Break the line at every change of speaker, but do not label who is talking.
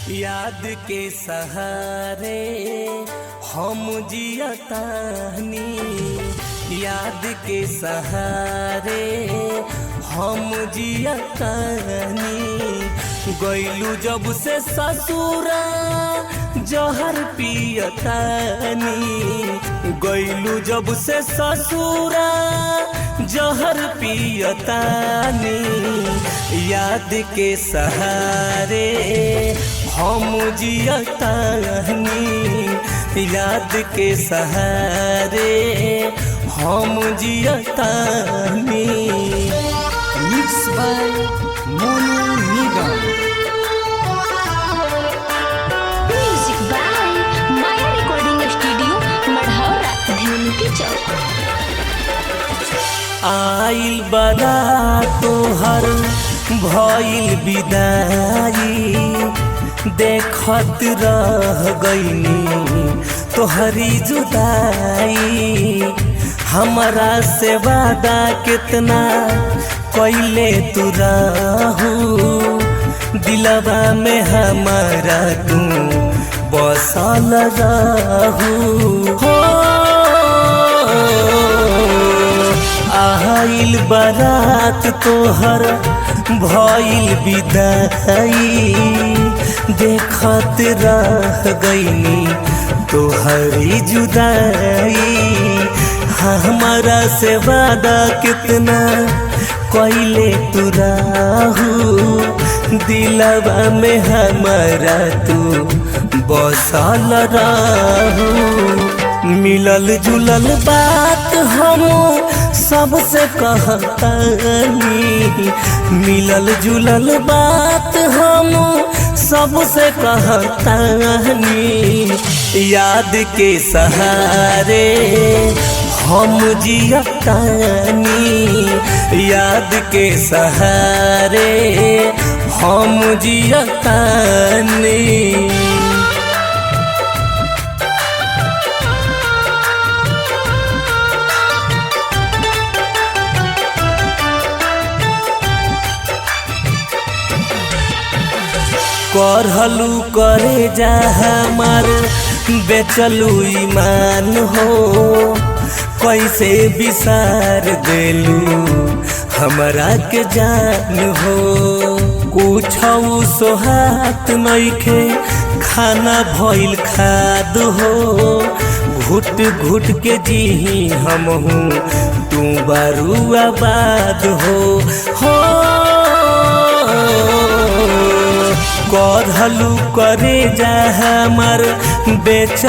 याद के सहारे हम जियतानी, याद के सहारे हम जियतानी। गइलू जब से ससुरा जहर पियतानी, गइलू जब से ससुरा जहर पियतानी। याद के सहारे हम जियतानी, याद के सहारे हम जियतानी।
Mix by Monu Nigam.
Music by Maya recording studio Marhaura Dhenuki Chowk.
आइल बड़ा तोहर भइल विदाई, देखत रह गइनी तोहरी जुदाई। हमरा से वादा कितना कइले तू रहू, दिलवा में हमारा तू बसल रहू। हो आइल बारात तोहर भइल विदाई, देखत रह गइनी तोहरी जुदाई। हमारा से वादा कितना कइले तू रहू, दिलवा में हमारा तू बसल रहू। मिलल जुलल बात हम सबसे कहतानी, मिलल जुलल बात हम सबसे कहतानी। याद के सहारे हम जियतानी, याद के सहारे हम जियतानी। करहलू करे जा हमार बेचलू ईमान हो, कैसे बिसार देलू हमरा के जान हो। कुछऊ सोहात नइखे खाना भइल खाद हो, घुट घुट के जीही हमहू तू बारू आबाद हो। करहलू करे जा हमार बेच